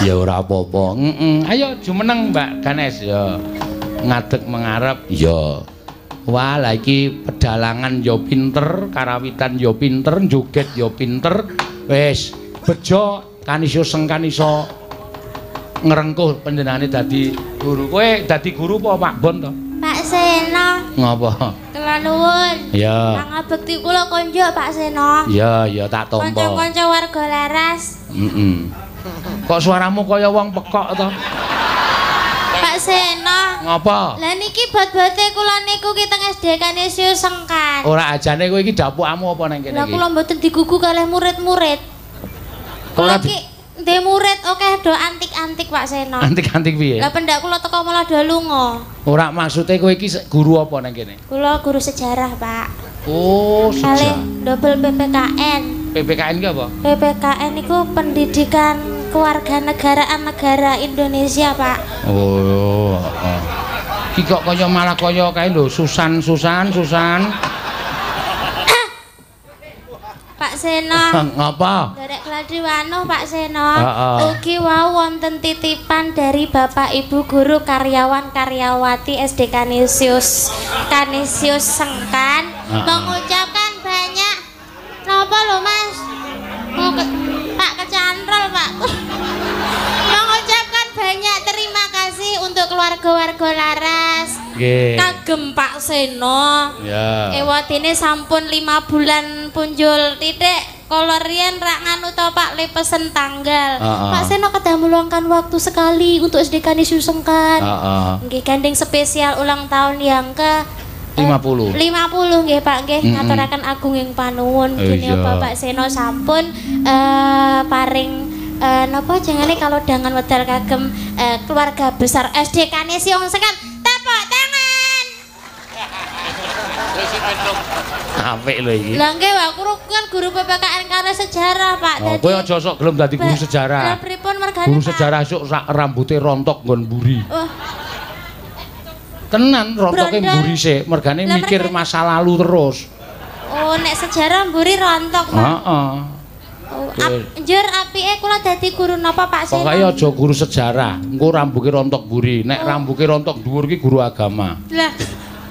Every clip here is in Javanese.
Ya ora apa-apa. Ayo jumeneng Mbak Ganes ya. Ngadeg mengarep ya. Wah, lah iki pedalangan ya pinter, karawitan ya pinter, joget ya pinter. Wis, bejo kan iso sengkan iso ngrengkuh panjenengane dadi guru. Kowe dadi guru apa Pak Bon to? Pak Seno. Ngapa? Kula nuwun. Ya. Pangabekti kula konjuk Pak Seno. Ya, ya tak tampa. Kanca-kanca warga laras. Kok suaramu kaya wong pekok to? Pak Seno. Ngapa? Lah niki bot-bote kula niku ki teng SD Kanisius Sengkan. Ora ajane kowe iki dapukmu apa nang kene Lah iki? kula mboten digugu kalih murid-murid. Kula ki ndek murid akeh do antik-antik Pak Seno. Antik-antik piye? Lah pendak kula teko malah do lunga. Ora maksude kowe iki guru apa nang kene? Kula guru sejarah, Pak. Oh, Kalih sejarah. double PPKN. PPKN ki apa? PPKN itu pendidikan kewarganegaraan negara Indonesia, Pak. Oh, heeh. Iki kok kaya malah kaya kae lho, Susan. Pak Seno. Ngapa? Derek Gladi Wanuh Pak Seno. Heeh. Ugi wau wonten titipan dari Bapak Ibu guru karyawan karyawati SD Kanisius Sengkan mengucapkan banyak napa lho Mas? Pak kecantol Pak. Mengucapkan banyak terima kasih untuk keluarga-warga laras. Nggih. Kagem Pak Seno. Ya. Ewadine sampun 5 bulan punjul titik. Kalau riyen rak nganu to Pak le pesen tanggal. Pak Seno kedah meluangkan waktu sekali untuk SD Kanisius Sengkan. Nggih gandeng spesial ulang tahun yang ke 50 nggih Pak nggih ngaturaken agunging panuwun dene Bapak Seno sampun paring napa jengane kalau dengan wedal kagem keluarga besar SD Kanisius Sengkan. Tepuk tangan. Apik lho iki. Lah nggih aku kan guru PPKN karo sejarah Pak. Oh, kowe aja sok gelem dadi guru sejarah. Lah pripun mergane Guru Pak? sejarah esuk sak rambuté rontok nggon mburi. Oh. Tenan rontoke mburi sik, mergane mikir masa lalu terus. Oh, nek sejarah mburi rontok Pak. Heeh. Oh, njur apike kula dadi guru napa Pak Seno? Pokoke aja guru sejarah, engko rambuke rontok mburi. Nek rambuke rontok dhuwur ki guru agama. Lah,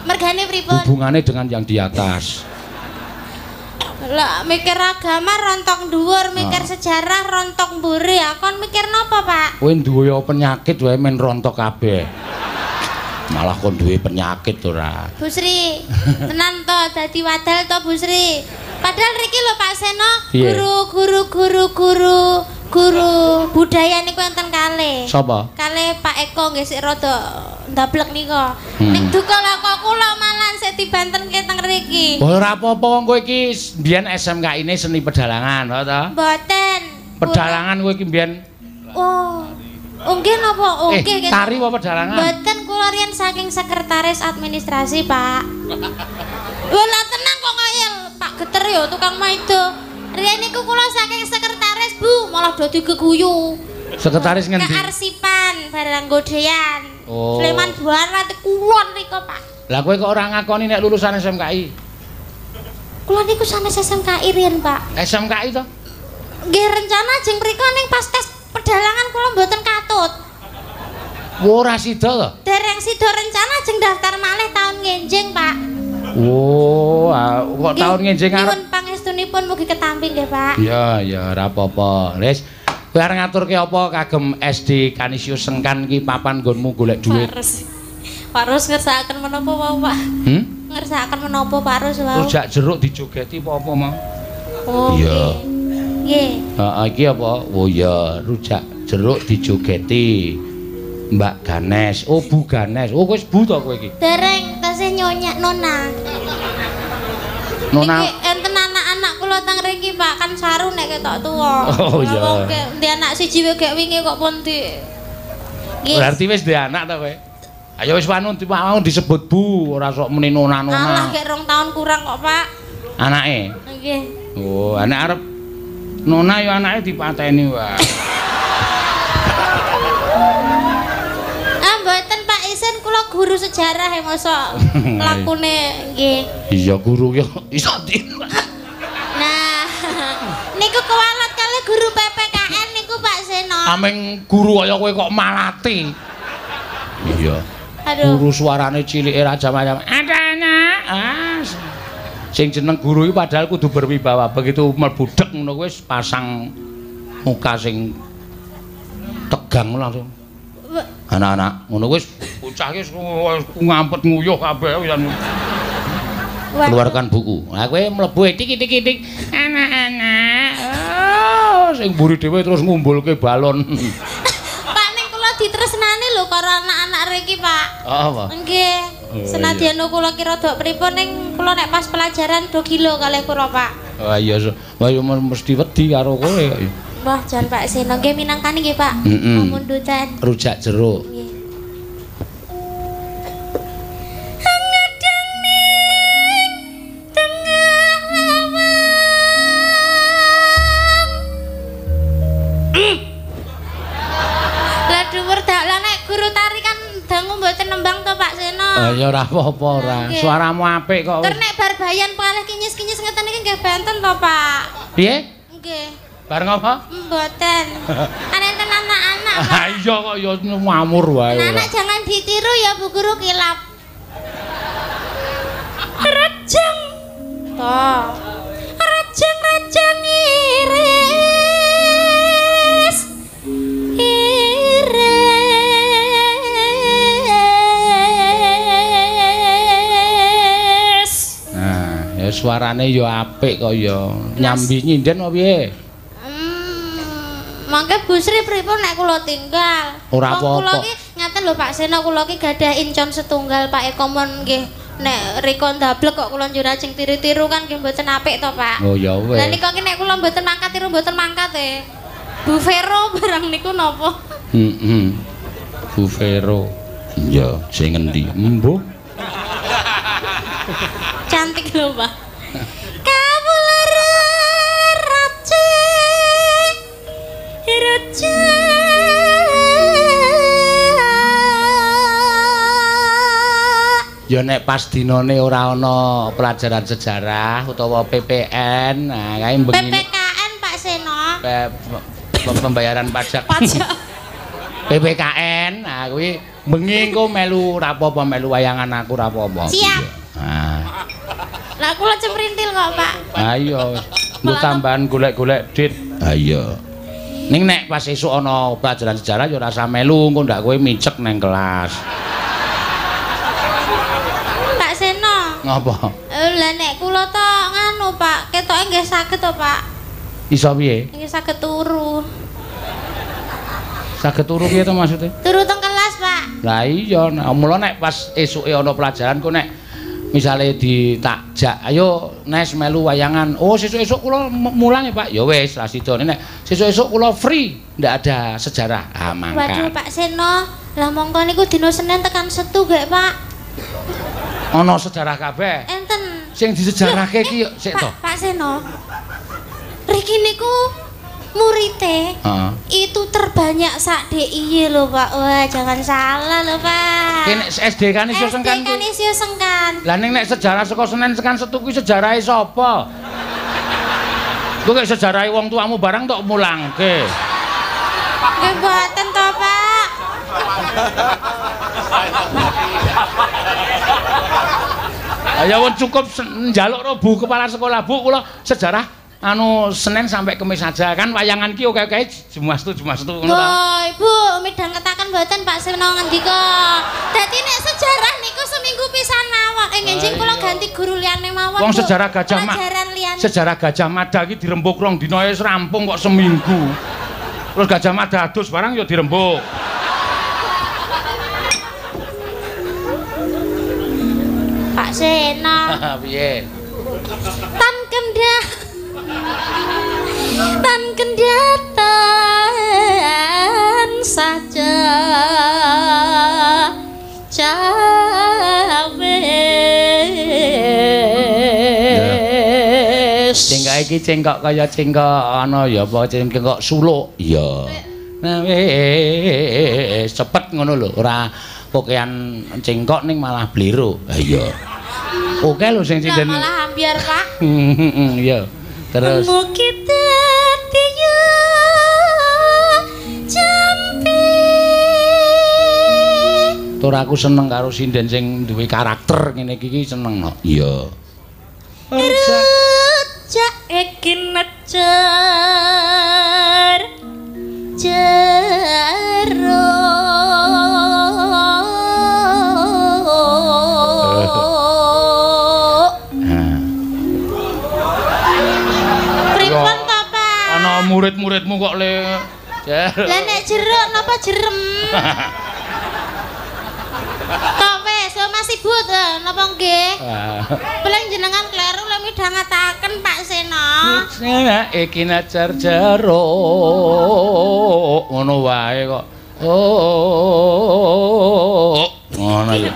mergane pripun? Hubungannya dengan yang di atas. Lah mikir agama rontok dhuwur, mikir sejarah rontok mburi. Ya kon mikir napa, Pak? Kowe duwe penyakit wae men rontok kabeh. Malah kon duwe penyakit ora. Bu Sri, tenan to dadi wadal to Bu Sri. Padahal riki lho Pak Seno, guru budaya niku enten kalih. Sapa? Kalih Pak Eko nggih sik rada ndablek nika. Nek duka lah kok kula malah sik dibantenke teng riki. Ora apa-apa wong kowe iki mbiyen SMK ini seni pedalangan, to? Mboten. Pedalangan kowe iki mbiyen. Oh. Nggih napa? Nggih. Tari apa pedalangan? Mboten kula riyen saking sekretaris administrasi, Pak. Lah tenang kok ngayal, Pak Geter ya tukang maido. Riyen niku kula saking sekretaris, Bu, malah dadi geguyu. Sekretaris ngendi? Kearsipan barang godean. Oh. Sleman Barat kulon niku, Pak. Lah kowe kok ora ngakoni nek lulusan SMKI? Kula niku sanes SMKI riyen, Pak. SMKI to? Nggih rencana jeng mriko ning pas tes pedalangan kula mboten katut. Ora sida to? Dereng sida rencana jeng daftar malih taun ngenjing, Pak. Oh, kok tahun ngenjing arep. Nyuwun pangestunipun mugi ketampi nggih, Pak. Iya, ya ora apa-apa. Wis, kowe arep ngaturke apa kagem SD Kanisius Sengkan iki papan nggonmu golek dhuwit? Pak Rus ngersakaken menapa wau, Pak? Ngersakaken menapa Pak Rus wau? Rujak jeruk dijogeti apa mau? Oh, iya. Nggih. Heeh, iki apa? Oh iya, rujak jeruk dijogeti. Mbak Ganes. Oh, Bu Ganes. Oh, wis Bu to kowe iki? Dereng tasih nyonya Nona. Nona. Iki enten anak-anak kula teng riki, Pak, kan saru nek ketok tuwa. Oh iya. Ndek anak siji wae gek wingi kok pun di. Nggih. Berarti wis duwe anak to kowe? Ayo wis mau disebut Bu, ora sok muni nona-nona. Alah gek 2 tahun kurang kok, Pak. Anake? Nggih. Oh, anak arep nona ya anake dipateni wae. Mboten Pak Isin kula guru sejarah ya mosok lakune nggih. Iya guru ya iso di. Nah, niku kewalat kali guru PPKN niku Pak Seno. Aming guru kaya kowe kok malati. Iya. Aduh. Guru suarane cilike raja macam. Ada anak. Sing jeneng guru iki padahal kudu berwibawa. Begitu mlebu dek ngono kuwi pasang muka sing tegang langsung. Anak-anak ngono wis bocah iki ngampet nguyuh kabeh wisan. Keluarkan buku. Lah kowe mlebu tik-tik-tik anak-anak. Oh, sing mburi dhewe terus ngumbulke balon. Pak ning kula ditresnani lho karo anak-anak riki, Pak. Apa? Nggih. Senadyan kula kira dok pripun ning kula nek pas pelajaran do gila kalih kula, Pak. Oh iya, mesti wedi karo kowe. Wah, jan Pak Seno nggih minangkani nggih, Pak. Pamundutan. Rujak jeruk. Nggih. Ya ora apa-apa ora. Suaramu apik kok. Ter nek bar bayan palih kinyis-kinyis ngeten iki nggih benten to, Pak. Piye? Nggih. Bareng apa? Mboten. Anenten anak-anak. Ah iya kok ya mamur wae. Anak jangan ditiru ya Bu Guru kilap. Rejeng. Toh. Rejeng-rejeng iris. Ya suarane ya apik kok ya. Nyambi nyinden apa piye? Mangke Bu Sri pripun nek kula tinggal? Ora apa-apa. Kula iki ngaten lho Pak Seno, kula iki gadah incon setunggal Pak Ekomon nggih. Nek rika ndablek kok kula njur ajeng tiru-tiru kan nggih mboten apik to, Pak. Oh ya wis. Lah nika iki nek kula mboten mangkat tiru mboten mangkat Bu Vero barang niku napa? Bu Vero. Iya, sing endi? Mbuh. Cantik lho, Pak. Kabular race. Race. Ya nek pas dinane ora ana pelajaran sejarah utawa PPN, nah kae bengi PPKN Pak Seno. Pembayaran pajak. Pajak. PPKN, nah kuwi bengi engko melu ora apa-apa melu wayangan aku ora apa-apa. Siap. Nah. Lah kula cemprintil kok, Pak. Ayo, lu tambahan golek-golek dit. Ayo. Ning nek pas esuk ana pelajaran sejarah ya ora usah melu, engko ndak kowe micek nang kelas. Pak Seno. Ngapa? Lah nek kula to nganu, Pak, ketoke nggih saged to, Pak. Iso piye? Nggih saged turu. Saged turu piye to maksudnya? Turu teng kelas, Pak. Lah iya, mula nek pas esuke ana pelajaran kok nek misale ditakjak, ayo Nes melu wayangan. Oh, sesuk-esuk kula mulang ya, Pak. Ya wis, lah sidone nek sesuk-esuk kula free, ndak ada sejarah. Ah, mangkat. Waduh, Pak Seno. Lah mongko niku dina Senin tekan Setu gek, Pak. Ana sejarah kabeh. Enten. Sing disejarahke iki sik to. Pak Seno. Riki niku murite itu terbanyak sak DIY lho Pak. Wah jangan salah lho Pak. Nek SD kan iso sengkan. SD kan iso sengkan. Lah ning nek sejarah saka Senen tekan Setu kuwi sejarahe sapa? Kuwi kok sejarahe wong tuamu barang tok mulangke. Nggih mboten to Pak. Ya wong cukup njaluk ro Bu kepala sekolah Bu kula sejarah anu Senin sampai Kamis saja kan wayangan ki oke-oke Jumastu ngono ta. Oh, Ibu midhangetaken mboten Pak Seno ngendika. Dadi nek sejarah niku seminggu pisan mawon. Njenjing kula ganti guru liyane mawon. Wong sejarah Gajah Sejarah Gajah Mada ki dirembuk rong dina wis rampung kok seminggu. Terus Gajah Mada adus barang ya dirembuk. Pak Seno. Piye? Tan kendatan saja cawes. Cengkok iki cengkok kaya cengkok ana ya apa cengkok suluk. Iya. Nah wis cepet ngono lho, ora pokean cengkok ning malah blero. Ha iya. Oke lho sing sinden. Malah ambiar, Pak. Iya. Terus kita dia Tur aku seneng karo sinden sing duwe karakter ngene iki seneng no. Iya. Rujak iki necer jero pripun to Pak? Ana murid-muridmu kok le lah nek jeruk napa jerem? Tok wis masih but napa nggih? Peleng jenengan kleru lek midhangetaken Pak Sena. Iki necer jeruk ngono wae kok. Oh. Ngono ya.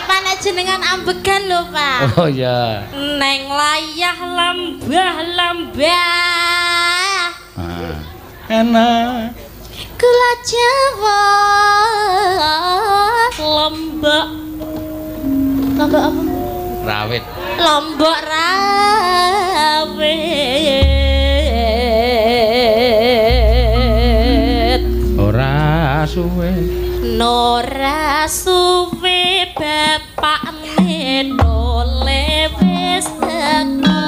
Pak nek jenengan ambegan lho Pak. Oh iya. Neng layah lambah-lambah. Enak. Gula Jawa lombok. Lombok apa? Rawit. Lombok rawit. Ora suwe. Nora suwe bapakne dole wis teko.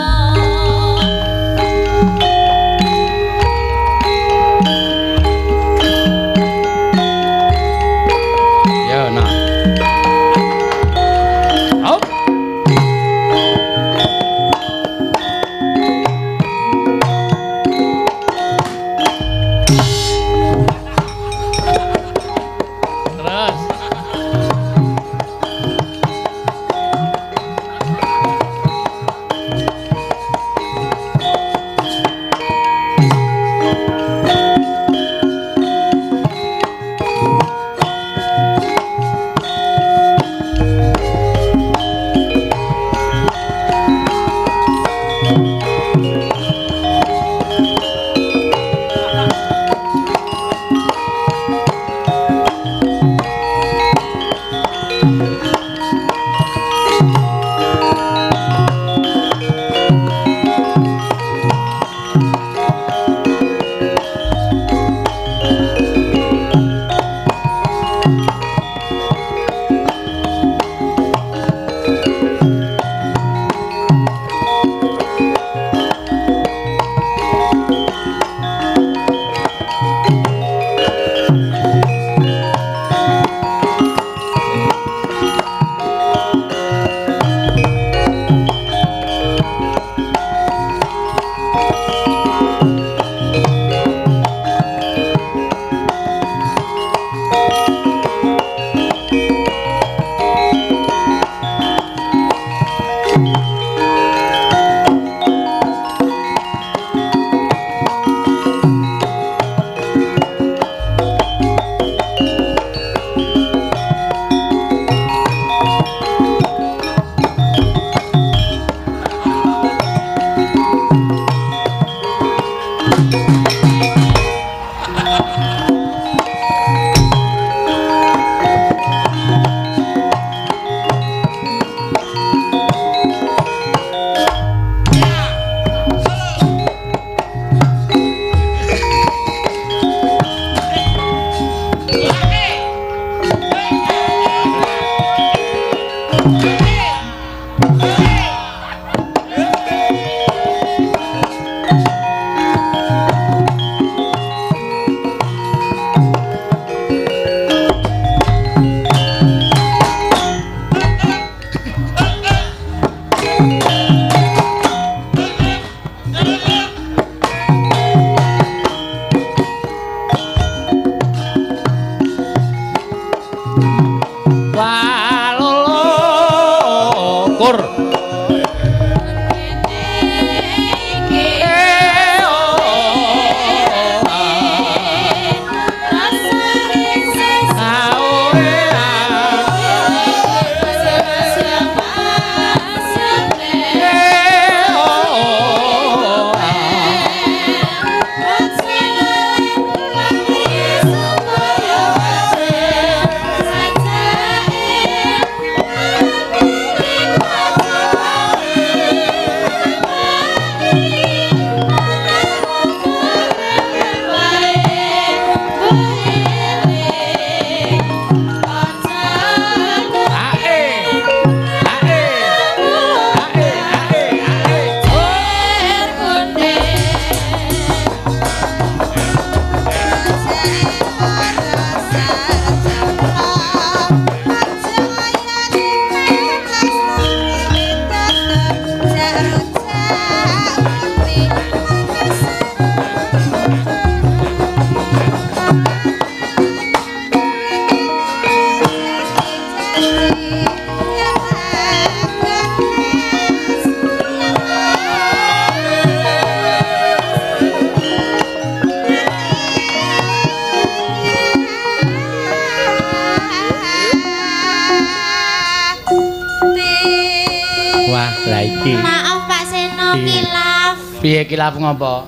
Piye kilap ngopo?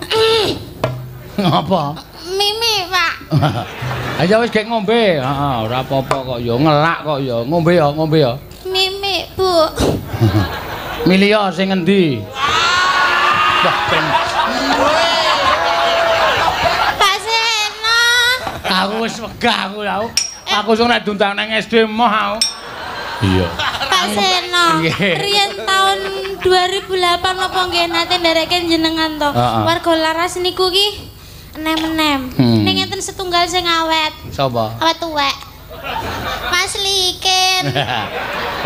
Ngopo? Mimi, Pak. Ayo wis gek ngombe. Heeh, ora apa-apa kok ya ngelak kok ya. Ngombe ya, ngombe ya. Mimi, Bu. Milih sing ngendi? Wah, ben. Pak Seno. Aku wis wegah aku tau. Aku sing nek diundang nang SD moh aku. Iya. Pak Seno. Riyen tahun 2008 apa nggih nate ndereke jenengan to. Warga Laras niku ki enem-enem. Ning enten setunggal sing awet. Sapa? Awet tuwek. Mas Likin.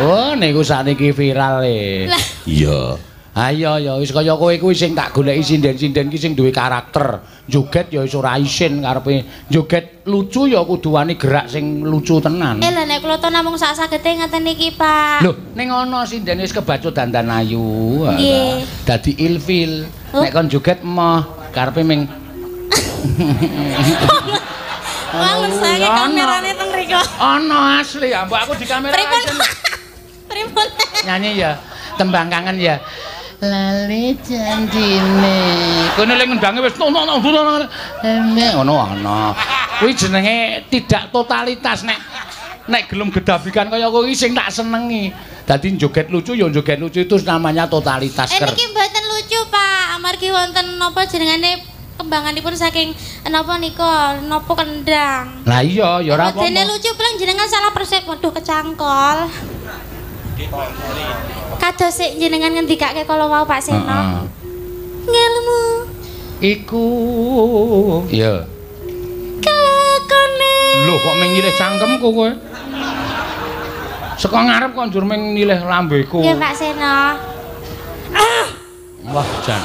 Oh, niku sakniki viral e. Iya. Ayo ya wis kaya kowe kuwi sing tak goleki sinden-sinden ki sing duwe karakter. Joget ya wis ora isin karepe joget lucu ya kudu wani gerak sing lucu tenan. Lha nek kula to namung sak sagete ngaten iki, Pak. Lho, ning ana sinden wis kebacut dandan ayu. Nggih. Dadi ilfil. Nek kon joget emoh karepe ming Wong saya kamerane teng mriku. Ana asli ya, mbok aku di kamera. Pripun? Nyanyi ya, tembang kangen ya. Lali janjine. Kene lek ngendange wis ngono ana. Kuwi jenenge tidak totalitas nek gelem gedabikan kaya kowe sing tak senengi. Dadi joget lucu ya joget lucu itu namanya totalitas. Niki mboten lucu, Pak. Amargi wonten napa jenengane kembanganipun saking napa nika napa kendang. Lah iya ya ora apa-apa. Dene lucu paling jenengan salah persep waduh kecangkol. Kados sik jenengan ngendikake kala wau Pak Seno. Ngelmu iku iya. Kakone. Lho kok meng nyilih cangkemku kowe? Saka ngarep kok njur meng nyilih lambeku. Nggih Pak Seno. Wah jan.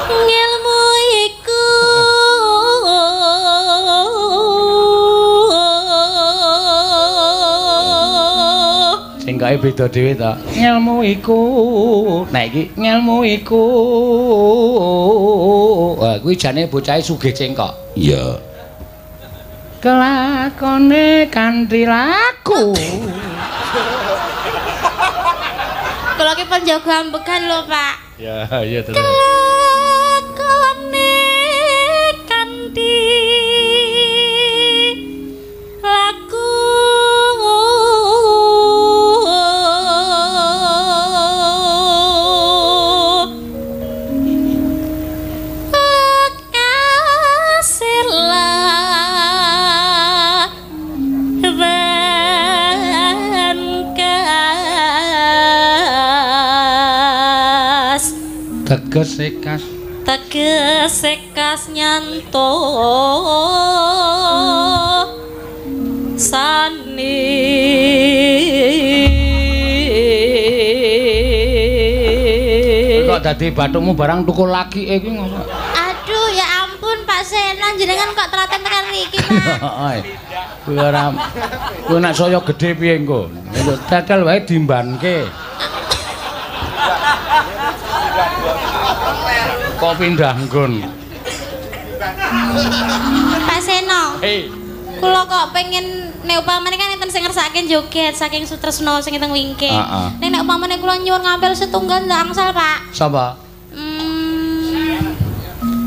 Ngelmu iku sing kae beda dhewe to. Ngelmu iku. Nek iki ngelmu iku. Wah kuwi jane bocahe sugih cengkok. Iya. Kelakone kanthi laku. Kula ki penjaga ambekan lho, Pak. Ya, iya terus. Kelakone kanthi laku. Tegese kas nyanto sani kok dadi bathukmu barang tukul lagi iki ngono. Aduh ya ampun Pak Seno jenengan kok telaten tekan mriki Pak. Kuwi ora kuwi nek saya gedhe piye engko. Tetel wae dimbanke. Kok pindah nggon. Pak Seno. Hei. Kula kok pengen nek upamane kan enten sing ngersakaken joget saking Sutresno sing teng wingking. Nek upamane kula nyuwun ngambil setunggal ndak angsal, Pak. Sapa?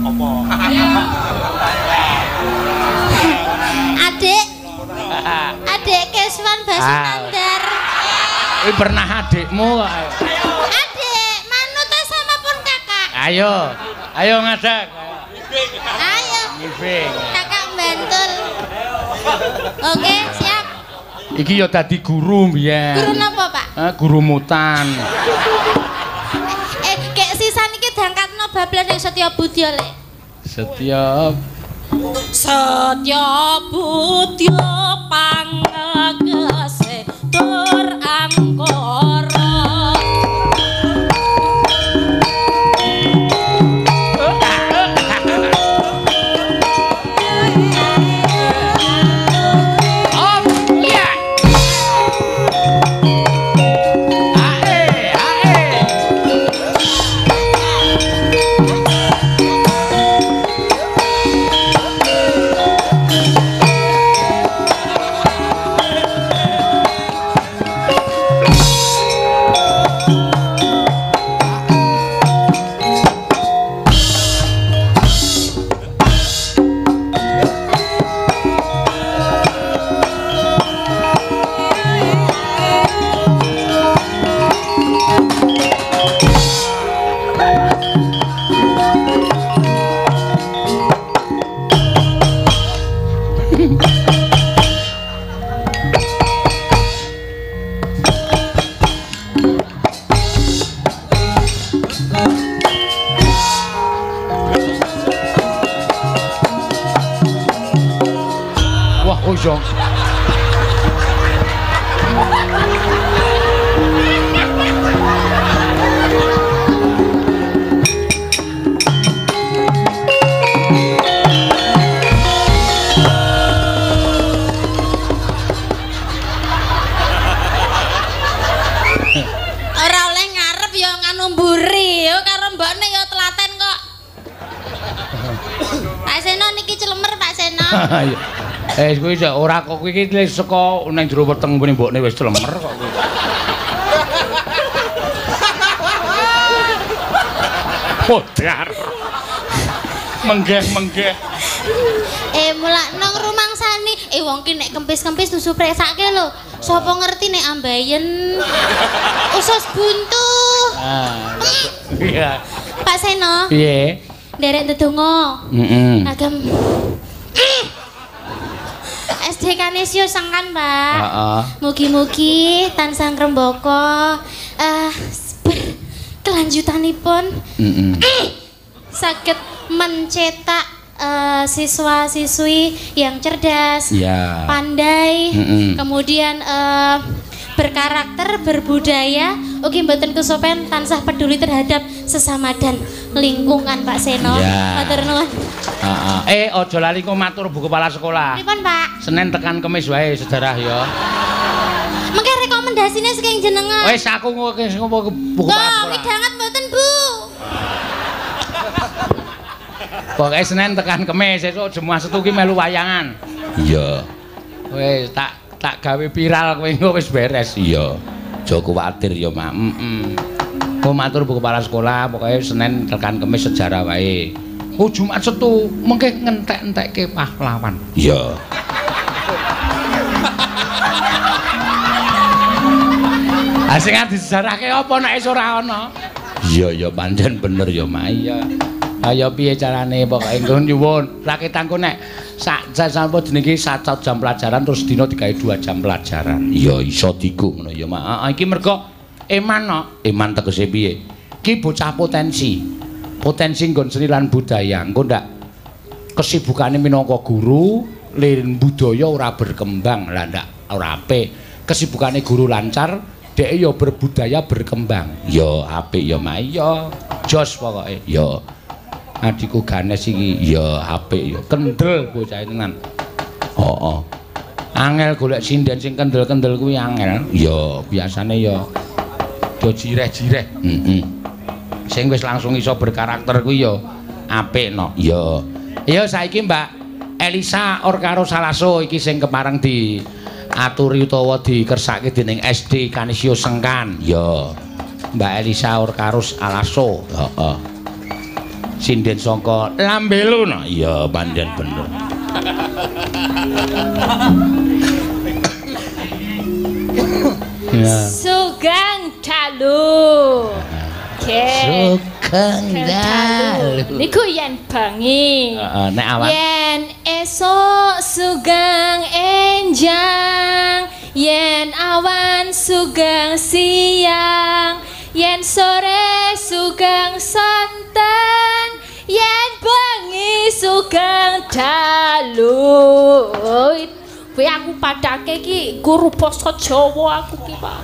Apa? Adik Keswan Basunandar. Kuwi pernah adikmu kok. Adik, manut sama pun kakak. Ayo ngadak. Ayo. Ngibing. Kakak bantul. Oke, siap. Iki ya dadi guru mbiyen. Guru napa, Pak? Guru mutan. Kek sisan iki dangkatno bablas ning Setya Budya, Lek. Setya Budya pangagese tur angkara. Oh iya. Kuwi ora kok kuwi iki saka nang jero weteng mbene mbokne wis celemer kok kuwi. Podar. Menggeh. Mulak nang rumangsani. Wong ki nek kempis-kempis susu presake lho. Sapa ngerti nek ambayen. Usus buntu. Iya. Pak Seno. Piye? Nderek ndedonga. Agam. SD Kanesio Sengkan, Pak. Mugi-mugi tansah ngrembaka kelanjutanipun saged mencetak siswa-siswi yang cerdas, pandai, kemudian berkarakter, berbudaya, ugi mboten kesopen tansah peduli terhadap sesama dan lingkungan, Pak Seno. Matur nuwun. Aja lali kok matur Bu Kepala Sekolah. Pripun, Pak? Senin tekan Kamis wae sejarah ya. Mengke rekomendasine saking jenengan. Wis aku ngopo Bu Kepala Sekolah. Widanget mboten, Bu. Pokoke Senin tekan Kamis esuk Jumat Setu ki melu wayangan. Iya. Wis tak gawe viral kowe engko wis beres. Iya. Aja kuwatir ya, Mak. Kok matur Bu Kepala Sekolah, pokoke Senin tekan Kamis sejarah wae. Oh Jumat Setu mengke ngentek-entekke pahlawan. Iya. Sing disejarahke apa nek wis ora ana? Iya ya pancen bener ya, Mak. Iya. Ayo piye carane pokoke engko nyuwun raketangku nek sak sampo dene iki 1 jam pelajaran terus dina digawe 2 jam pelajaran. Iya iso diku ngono ya, Mak. Iki mergo eman no. Eman tegese piye? Ki bocah potensi. Potensi nggon seni lan budaya. Engko ndak kesibukane minangka guru, lin budaya ora berkembang. Lah ndak ora apik. Kesibukane guru lancar, dhek ya berbudaya berkembang. Ya apik ya, Mak. Ya jos pokoke. Ya. Adikku Ganes iki ya apik ya. Kendel bocah tenan. Heeh. Angel golek sinden sing kendel-kendel kuwi angel. Ya biasane ya do jireh-jireh. Sing wis langsung iso berkarakter kuwi ya apik no. Ya. Ya saiki Mbak Elisa Orkaro Salaso iki sing kepareng diaturi utawa dikersake dening SD Kanisio Sengkan. Ya. Mbak Elisa Orkaro Salaso. Heeh. Sinden saka Lambelu no. Iya pancen bener. Ya. Sugeng dalu. Sugeng dalu. Niku yen bengi. Nek awan. Yen esuk sugeng enjang, yen awan sugeng siang, yen sore sugeng santen, yen bengi sugeng dalu. Kuwi aku padake iki guru basa Jawa aku ki, Pak.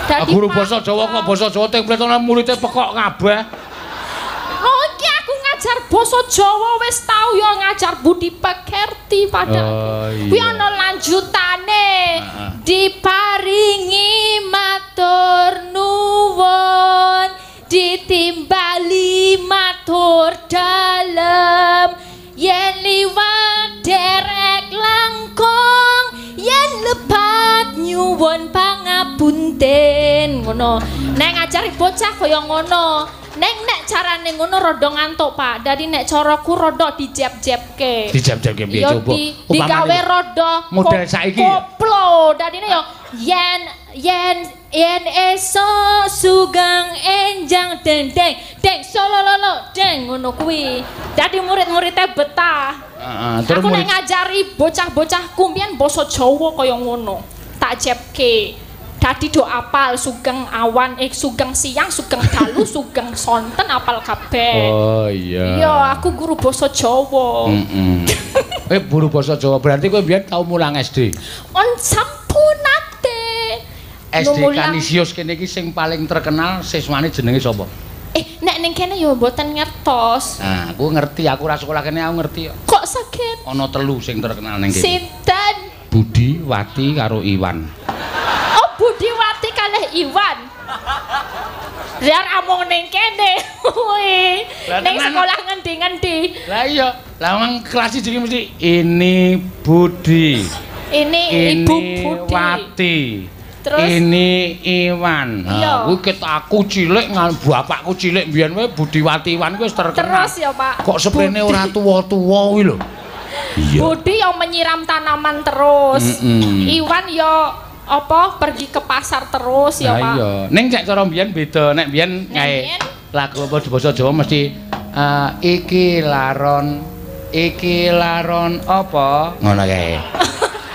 Dadi guru basa Jawa kok basa Jawa template ana muridé pekok kabeh. Oh, iki aku ngajar basa Jawa wis tau ya ngajar budi pekerti padake. Kuwi ana lanjutane. Diparingi matur nuwun, ditimbali matur dalem, yen liwat derek langkung, yen lebat nyuwun pangapunten. Ngono. Nek ngajari bocah kaya ngono. Nek carane ngono rada ngantuk, Pak. Dadi nek caraku rada dijeb-jebke. Dijeb-jebke piye coba? Digawe rada model saiki. Koplo. Dadine yo yen esuk sugeng enjang dendeng deng solololo deng ngono kuwi. Dadi murid-muridé betah. Aku nek ngajari bocah-bocahku mbiyen basa Jawa kaya ngono. Tak jebke. dadi do apal Sugeng Awan Sugeng Siang Sugeng Dalu Sugeng Sonten apal kabeh. Oh iya. Iya, aku guru basa Jawa. Guru basa Jawa berarti kowe biyen tau mulang SD. Sampun nate. SD Kanisius kene iki sing paling terkenal siswane jenenge sapa? Nek ning kene yo mboten ngertos. Nah, aku ngerti, aku ra sekolah kene aku ngerti. Kok saged? Ana 3 sing terkenal ning kene. Sinten? Budi, Wati karo Iwan. Oh, Budi Wati kalih Iwan. Biar amung ning kene. Kuwi. Ning sekolah ngendi-ngendi? Lah iya, lah wong kelas iki mesti ini Budi. Ini Ibu Budi. Wati. Terus ini Iwan. Nah, kuwi ket aku cilik bapakku cilik mbiyen wae Budiwati Iwan kuwi wis terkenal. Terus ya, Pak. Kok seprene ora tuwa-tuwa kuwi lho. Iya. Budi yang menyiram tanaman terus. Iwan yo apa pergi ke pasar terus ya, Pak. Iya. Ning cek cara mbiyen beda. Nek mbiyen kae lagu apa basa Jawa mesti iki laron apa ngono kae.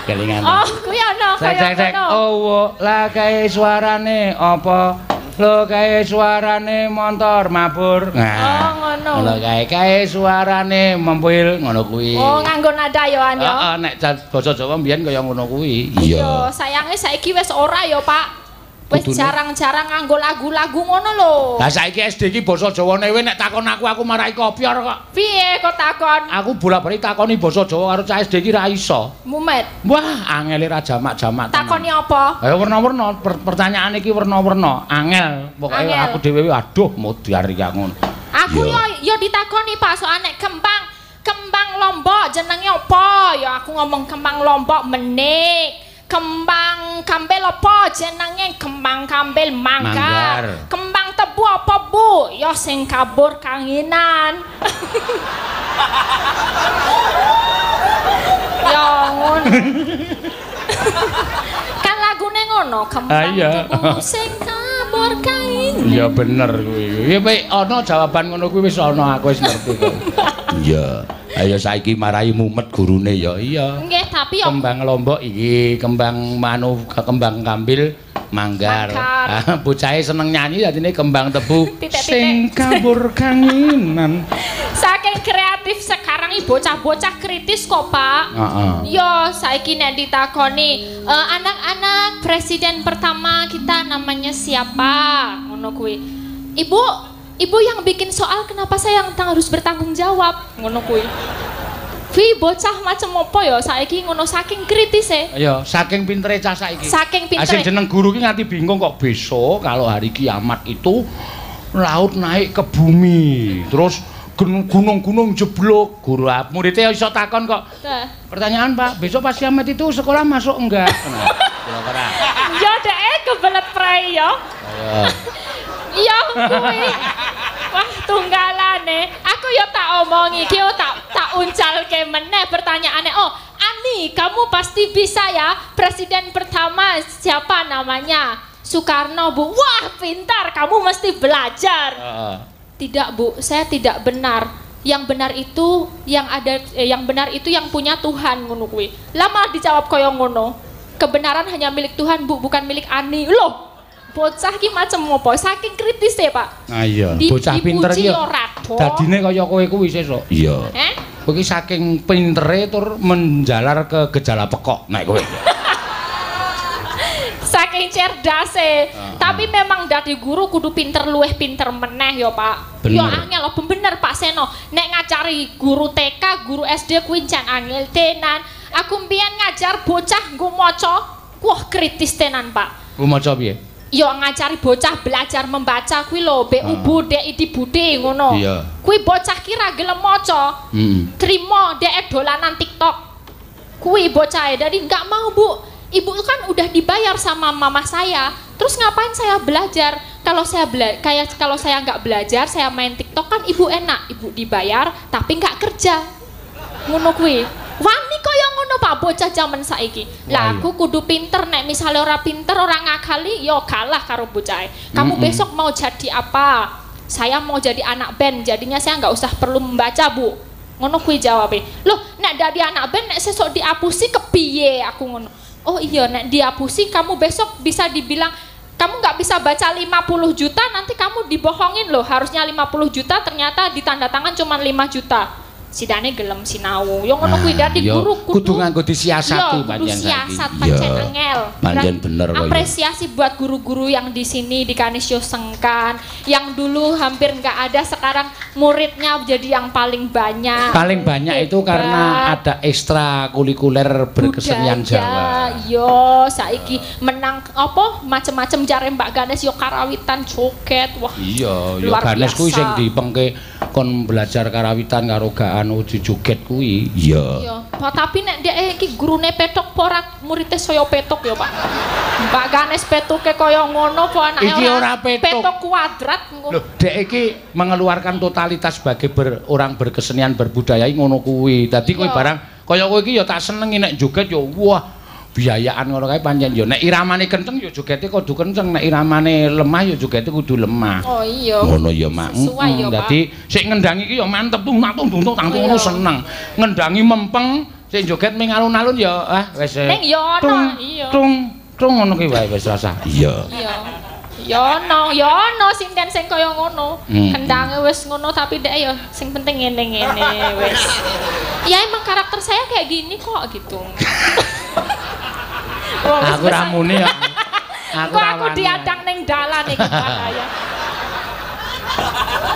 Kelingan. Oh, kuwi ana kaya ngono. Oh, lah kae suarane apa? Lho kae suarane motor mabur. Nah. Oh, ngono. Lho kae suarane mempil ngono kuwi. Oh, nganggo nada ya an ya. Heeh, nek basa Jawa mbiyen kaya ngono kuwi. Iya, sayange saiki wis ora ya, Pak. Wis jarang-jarang nganggo lagu-lagu ngono lho. Lah saiki SD iki basa Jawane kowe nek takon aku marai kopior kok. Piye kok takon? Aku bolak-balik takoni basa Jawa karo cah SD iki ra iso. Mumet. Wah, angele ra jamak-jamak. Takoni apa? Ayo warna-warna, pertanyaan iki warna-warna, angel. Pokoke aku dhewe aduh modiar iki ngono. Aku yo ditakoni Pak soal nek kembang Lombok jenenge apa? Ya aku ngomong kembang Lombok menik. Kembang kambil apa jenenge kembang kambil manggar. Kembang tebu apa Bu? Ya sing kabur kanginan. Ya ngono. Kan lagune ngono, kembang tebu sing kabur kanginan. Iya bener kuwi. Ya ana jawaban ngono kuwi wis ana aku wis ngerti kok. Iya. Ayo saiki marai mumet gurune ya. Iya. Nggih, tapi yo kembang Lombok iki, kembang kembang kambil manggar. Bocahe seneng nyanyi dadine kembang tebu sing kabur kanginan. Saking kreatif sekarang iki bocah-bocah kritis kok, Pak. Yo, saiki nek ditakoni, anak-anak presiden pertama kita namanya siapa? Ngono kuwi. Ibu yang bikin soal kenapa saya yang harus bertanggung jawab? Ngono kuwi. Kuwi bocah macam apa ya saiki ngono saking kritis e. Iya, saking pintere cah saiki. Saking pintere. Sing jeneng guru ki nganti bingung kok besok kalau hari kiamat itu laut naik ke bumi. Terus gunung-gunung jeblok. Guru muridnya iso takon kok. Pertanyaan Pak, besok pas kiamat itu sekolah masuk enggak? Nah, kira-kira. Ya dek kebelet prei ya. Iya kuwi. Wah, tunggalane. Aku ya tak omongi iki tak uncalke meneh pertanyaane. Oh, Ani, kamu pasti bisa ya. Presiden pertama siapa namanya? Soekarno, Bu. Wah, pintar. Kamu mesti belajar. Tidak, Bu. Saya tidak benar. Yang benar itu yang benar itu yang punya Tuhan ngono kuwi. Lama dijawab koyo ngono. Kebenaran hanya milik Tuhan, Bu, bukan milik Ani. Loh. Bocah ki macam apa? Saking kritis ya, Pak. Ah iya, bocah pinter ki. Dadine kaya kowe kuwi sesuk. Iya. Kowe ki saking pintere tur menjalar ke gejala pekok nek kowe. Saking cerdase. Tapi memang dadi guru kudu pinter luweh pinter meneh ya, Pak. Ya angel apa bener Pak Seno. Nek ngajari guru TK, guru SD kuwi jan angel tenan. Aku mbiyen ngajar bocah nggo maca, wah kritis tenan, Pak. Nggo maca piye? Yo ngajari bocah belajar membaca kuwi lho, Bu Bude Idi Bude ngono. Iya. Kuwi bocah ki ra gelem maca. Trimo dek dolanan TikTok. Kuwi bocah dari enggak mau, Bu. Ibu kan udah dibayar sama mama saya. Terus ngapain saya belajar? Kalau saya nggak belajar, saya main TikTok kan ibu enak. Ibu dibayar tapi nggak kerja. Ngono kuwi. Wani kaya ngono Pak bocah jaman saiki. Lah aku kudu pinter nek misale ora pinter ora ngakali yo kalah karo bocah. Kamu besok mau jadi apa? Saya mau jadi anak band, jadinya saya nggak usah perlu membaca, Bu. Ngono kuwi jawabe. Loh, nek dadi anak band nek sesuk diapusi kepiye aku ngono. Oh iya, nek dihapusi kamu besok bisa dibilang kamu nggak bisa baca 50 juta, nanti kamu dibohongin loh. Harusnya 50 juta, ternyata ditanda tangan cuma 5 juta. Sidane gelem sinau. Yo ngono kuwi dadi guru kudu nganggo disiasati pancen siasat pancen angel. Pancen bener kok. Apresiasi buat guru-guru yang di sini di Kanisyo Sengkan, yang dulu hampir nggak ada, sekarang muridnya jadi yang paling banyak. Paling banyak itu karena ada ekstra kulikuler berkesenian Jawa. Yo, saiki menang apa macem-macem jare Mbak Ganes yo karawitan joget. Wah. Iya, yo Ganes kuwi sing dipengke kon belajar karawitan karo anu joget kuwi. Iya. Tapi nek dhek iki gurune petok apa ora muridé saya petok ya, Pak. Mbak Ganes petuke kaya ngono apa anake ora petok kuadrat. Lho, dhek iki mengeluarkan totalitas sebagai orang berkesenian berbudaya ngono kuwi. Dadi kowe barang kaya kowe iki ya tak senengi nek joget ya wah biayaan ngono kae pancen ya nek iramane kenceng ya jogete kudu kenceng, nek iramane lemah ya jogete kudu lemah. Oh iya. Ngono ya, Mak. Dadi sik ngendangi iki ya mantep tung-tung ngono seneng. Ngendangi mempeng, sik joget ming alun-alun ya wis. Ning ya ana, iya. Tung ngono ki wae wis rasa. Iya. Iya. Ya ono sinten sing kaya ngono. Kendange wis ngono tapi dek ya sing penting ngene-ngene wis. Ya emang karakter saya kayak gini kok gitu. Aku ramune ya. Aku diadang ning dalan iki bahaya.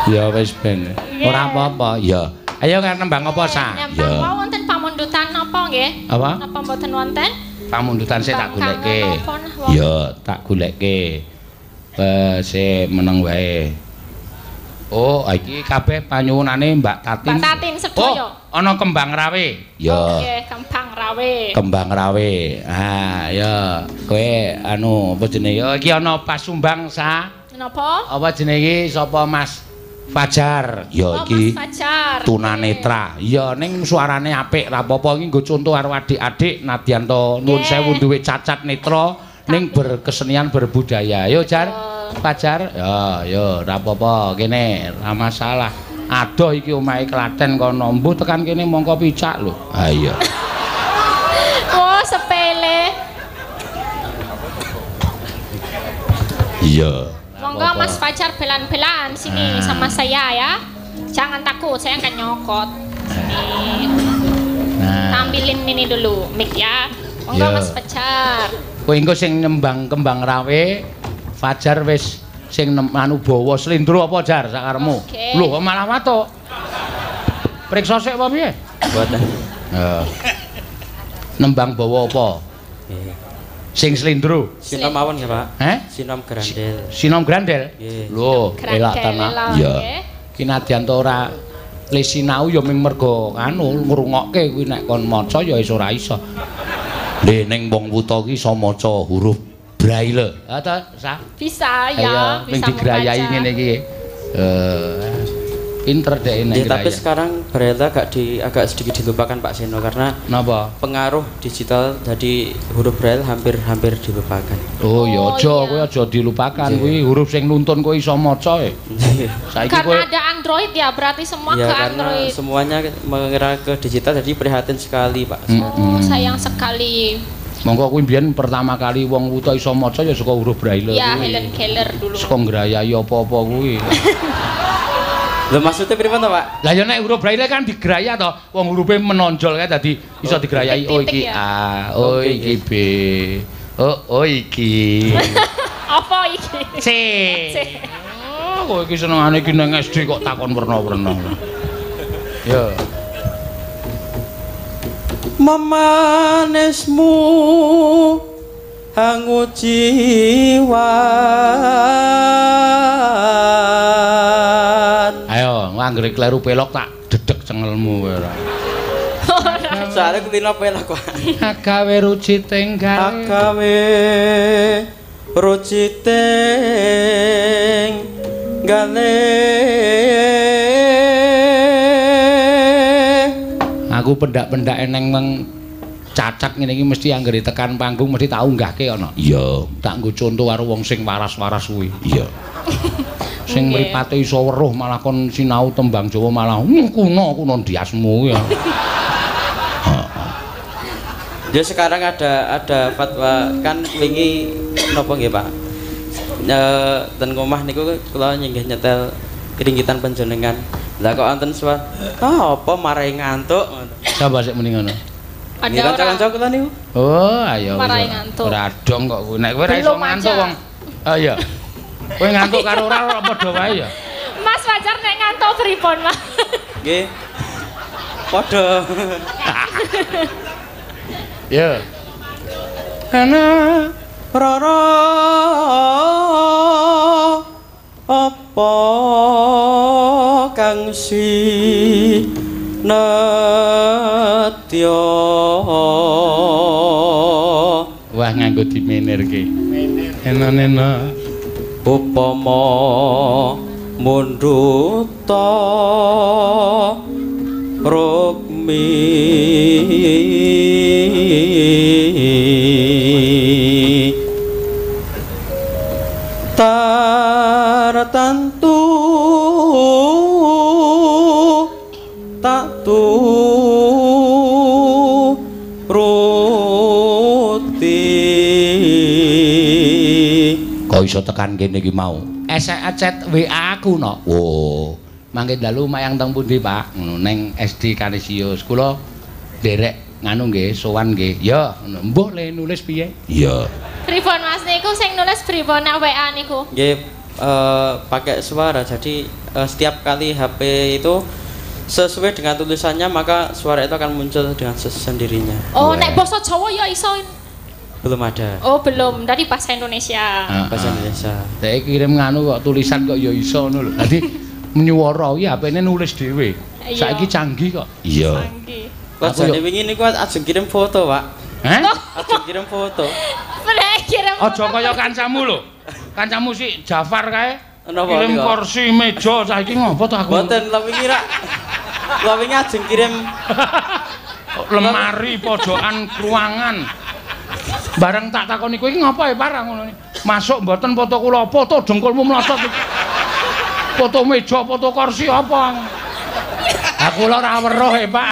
Ya wis ben. Ora apa-apa, ya. Ayo nembang apa sa? Ya. Wonten pamundutan napa nggih? Apa? Napa mboten wonten? Pamundutan sik tak goleke. Ya, tak goleke. Se meneng wae. Oh, iki kabeh panyuwunane Mbak Tatin. Mbak Tatin sedaya. Oh, ana kembang rawe. Ya. Nggih, kembang rawe. Kembang rawe. Ah, ya. Kowe anu apa jenenge? Ya iki ana pasumbang sa. Napa? Apa jenenge iki sapa Mas Fajar? Ya iki. Mas Fajar. Tunanetra. Ya ning suarane apik ra apa-apa iki nggo contoh karo adik-adik nadyan to nuwun sewu duwe cacat netra ning berkesenian berbudaya. Yo Jar. Fajar, ya ora apa-apa, kene ora masalah. Adoh iki omahe Klaten kono, mbuh tekan kene mongko picak lho. Ha iya. Oh, sepele. Iya. Monggo Mas Fajar belan-belan sini sama saya ya. Jangan takut, saya akan nyokot. Sini. Tampilin ini dulu, mic ya. Monggo Mas Fajar. Kowe engko sing nembang kembang rawe. Fajar wis sing anu bawa slendro apa Jar sakaremu? Lho kok malah matuk. Priksa sik apa piye? Mboten. Nembang bawa apa? Nggih. Sing slendro. Sinom mawon ya, Pak. Sinom grandel. Sinom grandel? Nggih. Lho, elak tenan. Ya. Ki nadyan to ora le sinau ya ming mergo anu ngrungokke kuwi nek kon maca ya wis ora iso. Lho ning wong wuta ki iso maca huruf Braille. Ta, Sa? Bisa ya, bisa digrayai ngene iki. Pinter dek ini. Tapi sekarang Braille agak sedikit dilupakan Pak Seno karena napa? Pengaruh digital jadi huruf Braille hampir dilupakan. Oh ya aja kowe aja dilupakan kuwi huruf sing nuntun kowe iso maca e. Saiki kowe karena ada Android ya berarti semua ya, ke karena Android. Semuanya mengira ke digital jadi prihatin sekali Pak. Oh, sayang sekali. Monggo kuwi mbiyen pertama kali wong wuta iso maca ya saka huruf Braille. Ya Helen Keller dulu. Saka ngrayai apa-apa kuwi. Lho maksudnya pripun to, Pak? Lah ya nek huruf Braille kan digraya to, wong hurufe menonjol kae dadi iso digrayai. Oh iki A, oh iki B. Oh iki. Apa iki? C. Oh, kowe iki senengane iki nang SD kok takon werna-werna. Ya. Memanismu hangu jiwan. Ayo, anggere kleru pelok tak dedek cengelmu kowe ora. Soale kutina pelok kok. Agawe ruciting gawe. Agawe ruciting gale. Aku pendak-pendak eneng cacat ngene iki mesti anggere tekan panggung mesti tak unggahke ana. Iya, tak nggo contoh karo wong sing waras-waras kuwi. Iya. Sing mripate iso weruh malah kon sinau tembang Jawa malah kuno ndiasmu ya. Ya sekarang ada fatwa kan wingi napa nggih Pak? Ten omah niku kula nyenggih nyetel kringgitan panjenengan. Lah kok wonten suara, apa marai ngantuk? Sapa sik muni ngono? Ada Nggih kanca-kanca kula niku. Oh, ayo. Marai ngantuk. Ora dong kok kowe. Nek kowe ora iso ngantuk wong. Oh iya. Kowe ngantuk karo ora padha wae ya. Mas Fajar nek ngantuk pripun, Mas? Nggih. Padha. Ya. Ana Rara apa kang sinetya wah nganggo dimenirke. Ena-ena upama munduta rukmi tartantu tak turuti kok iso tekan kene iki mau chat WA aku no wo mangke dalu mayang teng pundi Pak ngono ning SD Kanisius kula nderek nganu nggih sowan nggih ya ngono mbuh le nulis piye iya Pripun Mas niku sing nulis pripun nek WA niku? nggih pakai suara jadi setiap kali HP itu sesuai dengan tulisannya maka suara itu akan muncul dengan sendirinya. Oh nek basa Jawa ya iso. Belum ada. Oh belum dari bahasa Indonesia. Bahasa Indonesia. Dek kirim nganu kok tulisan kok ya iso ngono lho. Dadi nyuwara ya HP-ne nulis dhewe. Saiki canggih kok. Iya. Canggih. Kok jane wingi niku ajeng kirim foto, Pak. Heh? Ajeng kirim foto. Kirim. Aja kaya kancamu lho. Kancamu si Jafar kae. Napa Kirim niku? kursi meja saiki ngopo to aku? Mboten, lha wingi rak. Lha wingi ajeng kirim lemari pojokan ruangan. Bareng tak takoni kowe iki ngapa ya parang ngono iki. Masuk mboten foto kula, foto dengkulmu mlotot. Foto meja, foto kursi apa? Aku lho ora weruh Pak.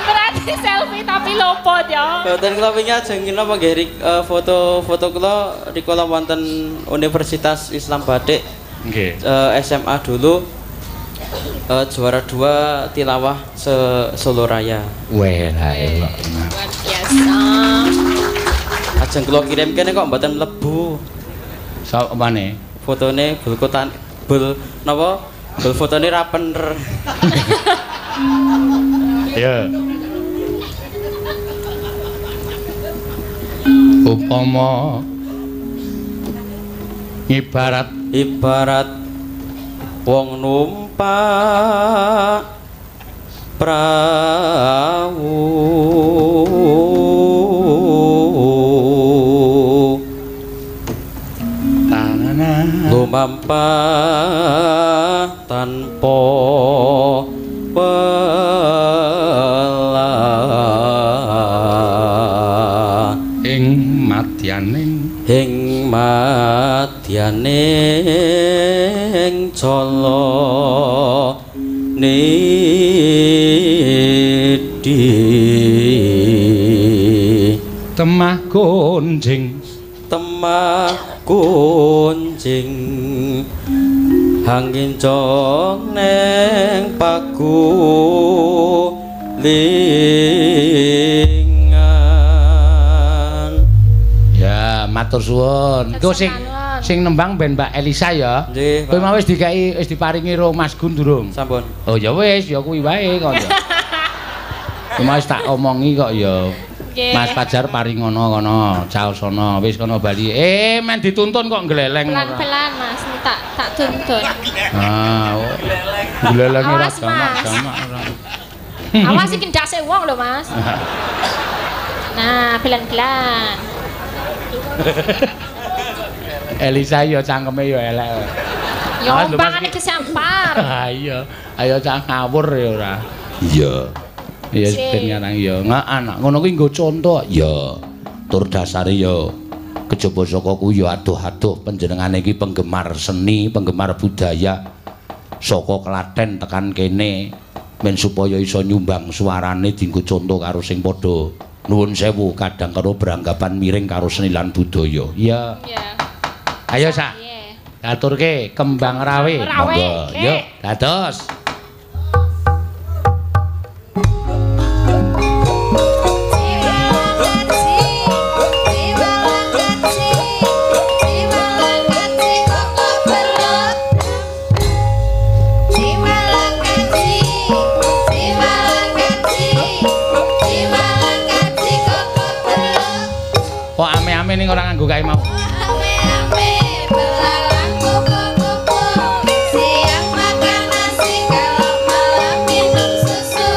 Berarti selfie tapi lopot ya. Mboten kula wingi ajeng napa nggih foto-foto kula rikala wonten Universitas Islam Batik. Nggih. SMA dulu juara 2 tilawah Solo Raya. Weh la elok. Luar biasa. Ajeng kula kirim kene kok mboten mlebu. Sapane? Fotone bulkotan bul napa? Bul fotone ra bener. Ya. Upama ibarat wong numpak prawu lumampah tanpa pelah ing madyaning cala nidi temah gonjing angin cong neng paku lingan. Ya, matur suwun. Iku sing nembang ben Mbak Elisa ya. Nggih. Kowe mau wis diparingi ro Mas Gun durung? Sampun. Oh ya wis, ya kuwi wae kok ya. Kowe wis tak omongi kok ya. Mas Fajar paringono kono, caosana, wis kono bali. Men dituntun kok gleleng ora. Pelan-pelan Mas, tak tuntun. Ah, gleleng ora jamak-jamak ora. Awas iki ndase wong lho Mas. Nah, pelan-pelan. Elisa ya cangkeme ya elek. Ya ombangane kesampar. Ah iya, ayo cah ngawur ya ora. Iya. Ya ben ngarang ya. Anak ngono kuwi nggo conto ya. Tur dasare ya kejaba saka kuwi ya adoh-adoh panjenengane iki penggemar seni, penggemar budaya saka Klaten tekan kene men supaya iso nyumbang suarane dienggo conto karo sing padha nuwun sewu kadang karo beranggapan miring karo seni lan budaya. Iya. Iya. Ayo sak. Katurke kembang rawe. Monggo. Yuk, dados. Kok ame-ame ning ora nganggo kae mau. Ame-ame belalang kupu-kupu, siang makan nasi kalau malam minum susu.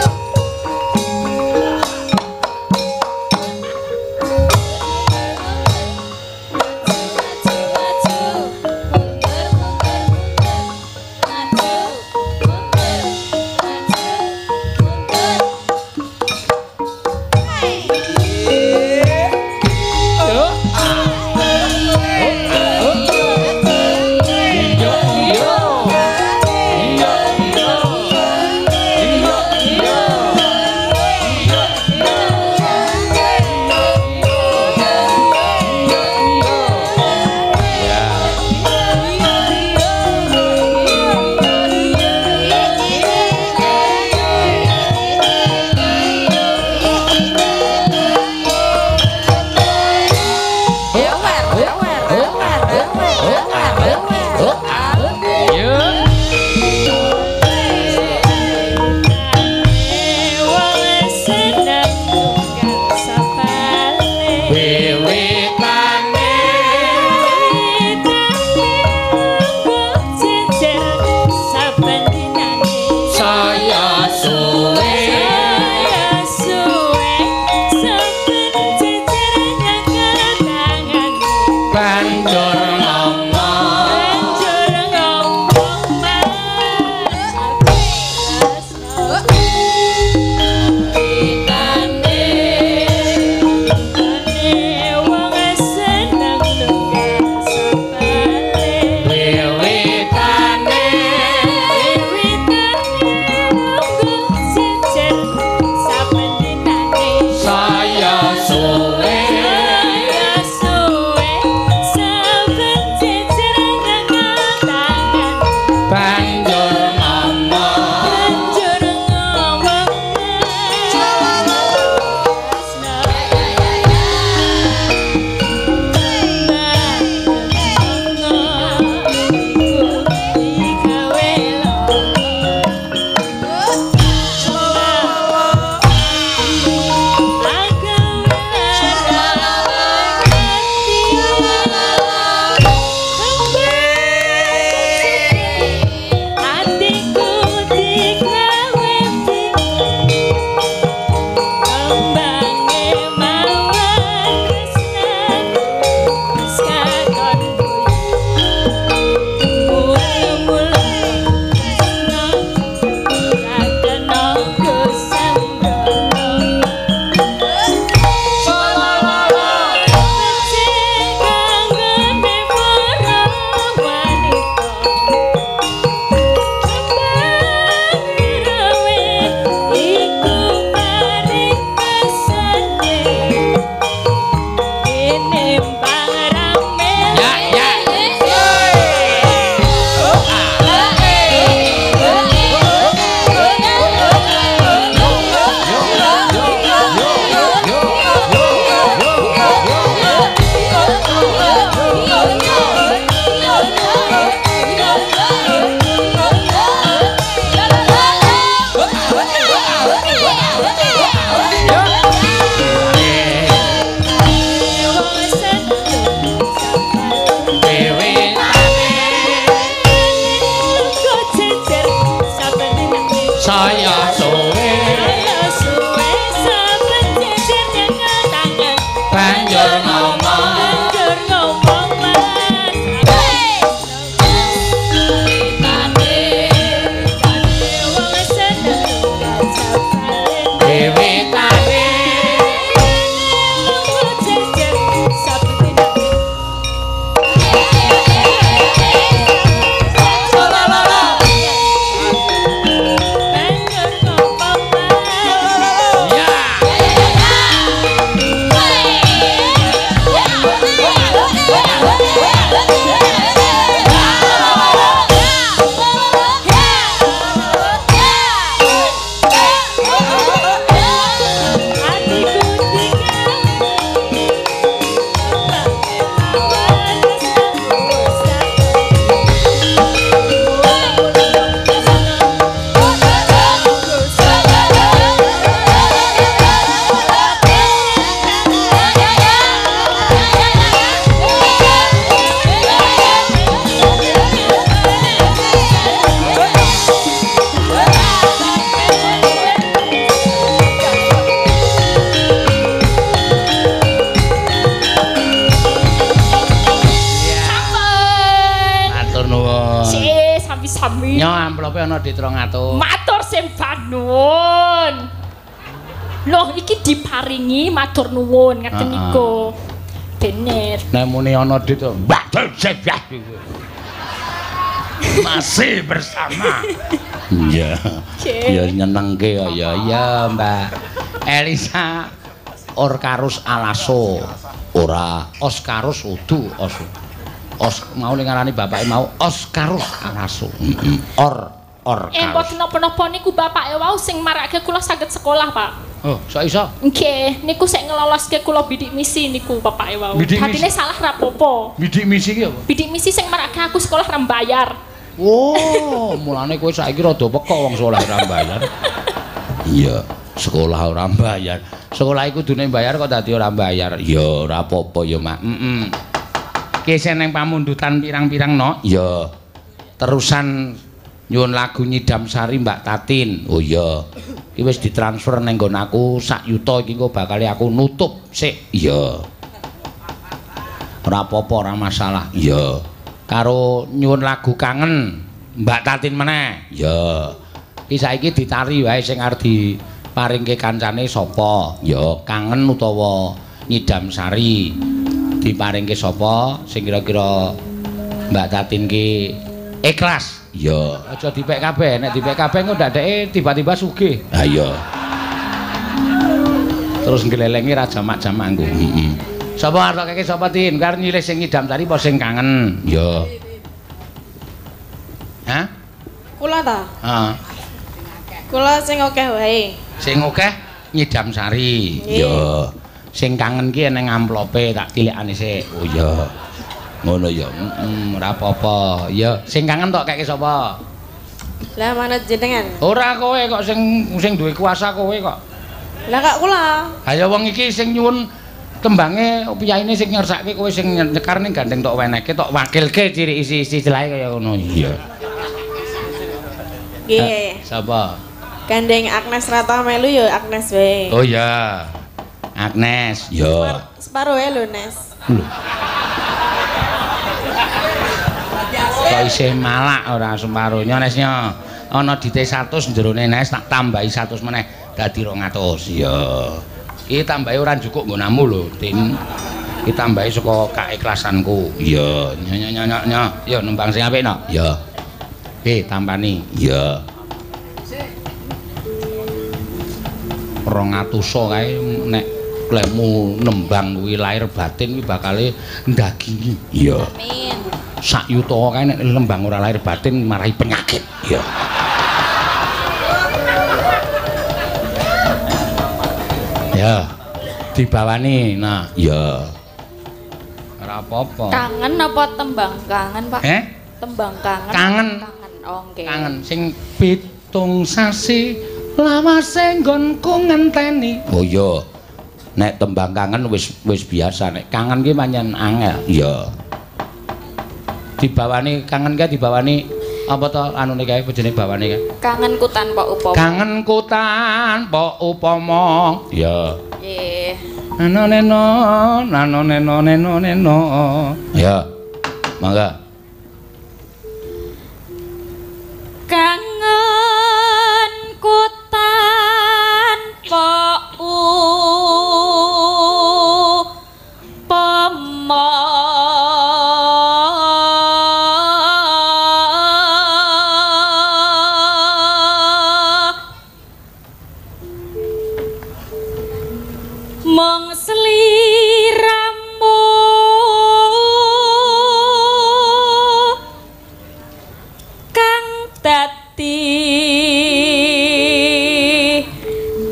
amplope ana di 300. Matur sembah nuwun. Loh iki diparingi matur nuwun ngeten niku. Bener. Nek muni ana dit matur sembah nuwun. Masih bersama. Iya. Ya nyenengke ya. Ya, Mbak. Elisa Orkarus Alaso. Ora Oskarus udu mau ngarani bapake mau Oskarus Alaso. Or. Mboten napa-napa niku bapake wau sing marake kula saged sekolah, Pak. Oh, sok iso. Nggih, niku sik ngeloloske kula bidik misi niku bapake wau. Dadine salah rapopo. Bidik misi ki apa? Bidik misi sing marake aku sekolah ra mbayar. Oh, mulane kowe saiki rada pekok wong sekolah ora mbayar. Iya, sekolah ora mbayar. Sekolah iku kudune mbayar kok dadi ora mbayar. Ya ora apa-apa ya, Mak. Ki seneng pamundutan pirang-pirang no? Ya. Terusan nyuwun lagu Nyidam Sari Mbak Tatin. Oh iya. Iki wis ditransfer ning nggon aku sak yuta iki kok bakal aku nutup sik. Iya. Ora apa-apa, ora masalah. Iya. Karo nyuwun lagu kangen Mbak Tatin meneh. Ya. Iki saiki ditari wae sing arep diparingke kancane sapa? Ya, kangen utawa Nyidam Sari. Diparingke sapa sing kira-kira Mbak Tatin ki ikhlas. Ya, aja dipek kabeh. Nek dipek kabeh engko ndadeke tiba-tiba sugih. Ha iya. Terus nglelengi ra jamak-jamak engko. Sapa arep keke sapa Tin? Karo nyilih sing Nyidam Sari apa sing kangen? Ya. Hah? Kula ta? Heeh. Kula sing akeh wae. Sing akeh Nyidam Sari. Ya. Sing kangen ki ning amplope tak tilekane sik. Oh iya. Ngono ya. Ora apa-apa. Ya, sing kangen tok keke sapa? Lah manut jenengan. Ora kowe kok sing duwe kuasa kowe kok. Lah kak kula. Ha ya wong iki sing nyuwun tembange piyaine sing ngersake kowe sing nyekar ning gandeng tok wenehke tok wakilke ciri isi istilahe kaya ngono. Iya. Nggih. Sapa? Gandeng Agnes Rata melu ya Agnes wae. Oh iya. Agnes. Ya. Separo wae lho, Nes. Kok isih malak ora separuhnya Nesnya. Ana dite 100 jerone Nes tak tambahi 100 meneh dadi 200. Ya. Iki tambahi ora cukup nggonamu lho, Tin. Iki tambahi saka kaikhlasanku. Iya, nyonya. Ya nembang sing apik no. Ya. Tampani. Ya. 200 kae nek lemu nembang kuwi lahir batin kuwi bakale ndagingi. Iya. Amin. Sak yuta kae nek nembang ora lahir batin marahi penyakit. Iya. Ya. Dibawani. Nah, ya. Ora apa-apa. Kangen apa tembang kangen, Pak? Tembang kangen. Kangen. Oh, nggih. Kangen sing pitung sasi lawase nggonku ngenteni. Oh iya. Nek tembang kangen wis biasa, nek kangen ki pancen angel. Iya. Dibawani kangen ka dibawani apa to anune kae bojone bawane kae? Kangenku tanpa upama. Kangenku tanpa upama. Iya. Nggih. Nano. Ya. Mangga. Kangenku tanpa upama. Mong sliramu kang dadi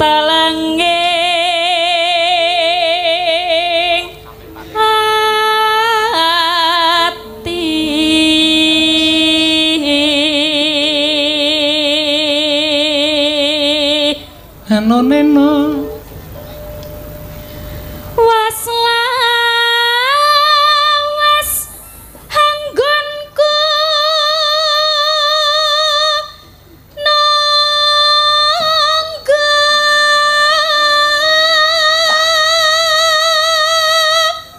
talenging ati. Neno. Was hanggonku nangga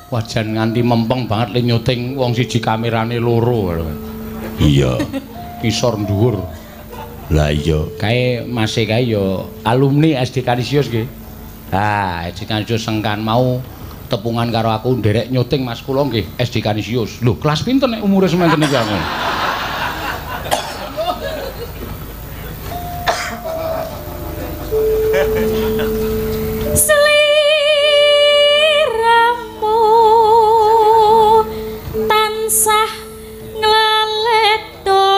Wajan nganti mempeng banget le nyuting wong siji kamerane loro. Iya. Kisor dhuwur. Lah iya, kae Mas kae ya alumni SD Kanisius nggih. Ah, SD Kanisius Sengkan mau tepungan karo aku nderek nyuting Mas kula nggih SD Kanisius. Lho, kelas pinten nek umure sementen iki aku. Sliramu tansah ngleledho.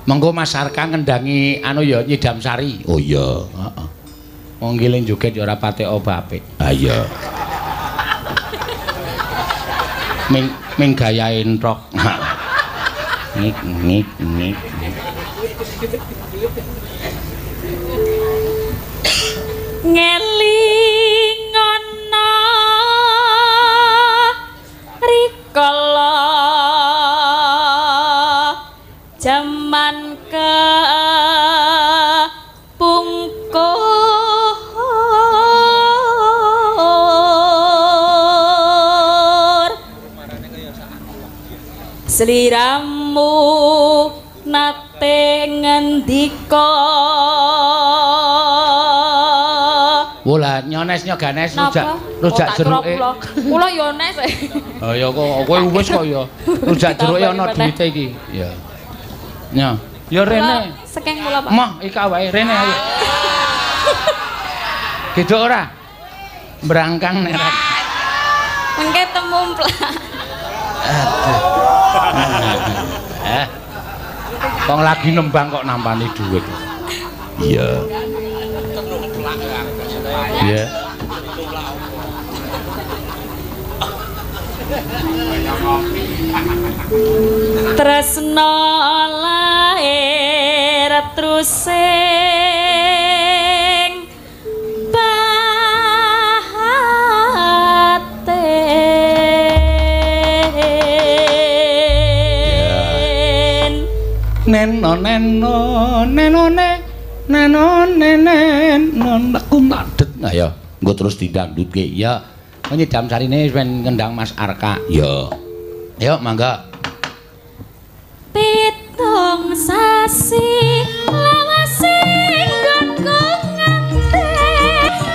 Monggo Mas Arka ngendangi anu ya Nyidam Sari. Oh iya, heeh. Wong ngiling joget ya ora patek apik. Ha iya. Ming gayae entrok. Nik. Ngelingana rikala jaman kepungkur sliramu nate ngendika. Wola nyones nyoganes rujak jeruke. Kula yo nes. Oh ya kok kowe wis kok ya. Rujak jeruke ana duwite iki. Ya. Nya. Ya rene. Sekeng kula, Pak. Mah iki wae rene ayo. Gedok ora? Brangkang nek ra. Mengke temumplak. Wong lagi nembang kok nampani dhuwit. Iya. Iya. Tresna lair trusing bahaten. Neno aku madet. Nah ya, engko terus didangdutke. Ya, Nyidam Sarine wis ngendang Mas Arka. Ya. Ayo mangga. Pitung sasi lawase nggonku ngante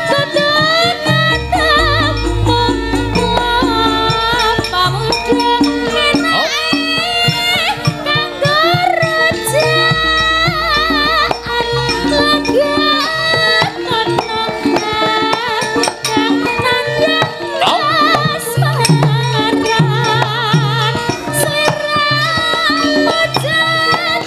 kudu ketemu pamuda enak kanggo rujak lagi kono kang nandang asmaran sliramu jajak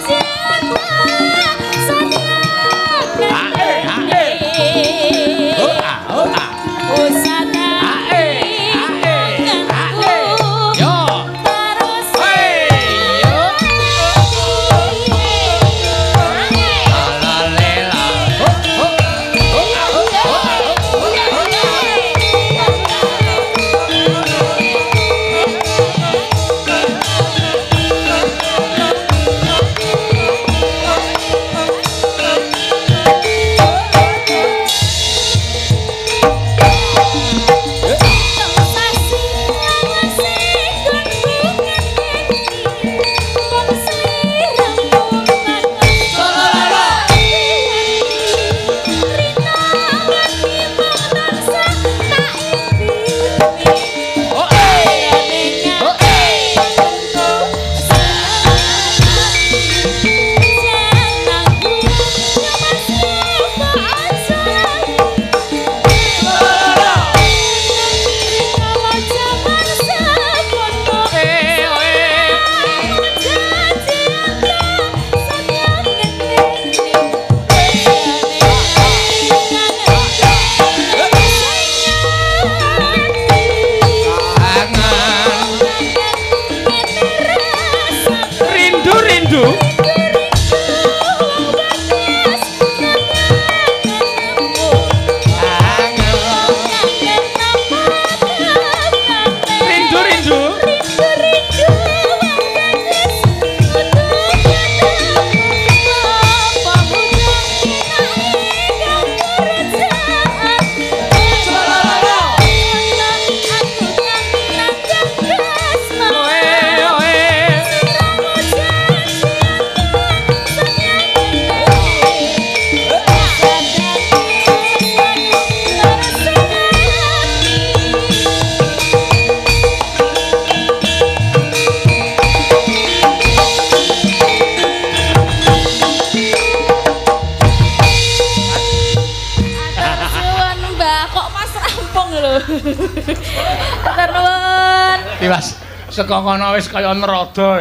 Tiwas saka kono wis kaya nerodo.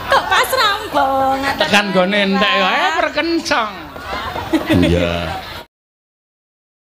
Kok pas rambong. Tekan gone entek perkencang. Iya.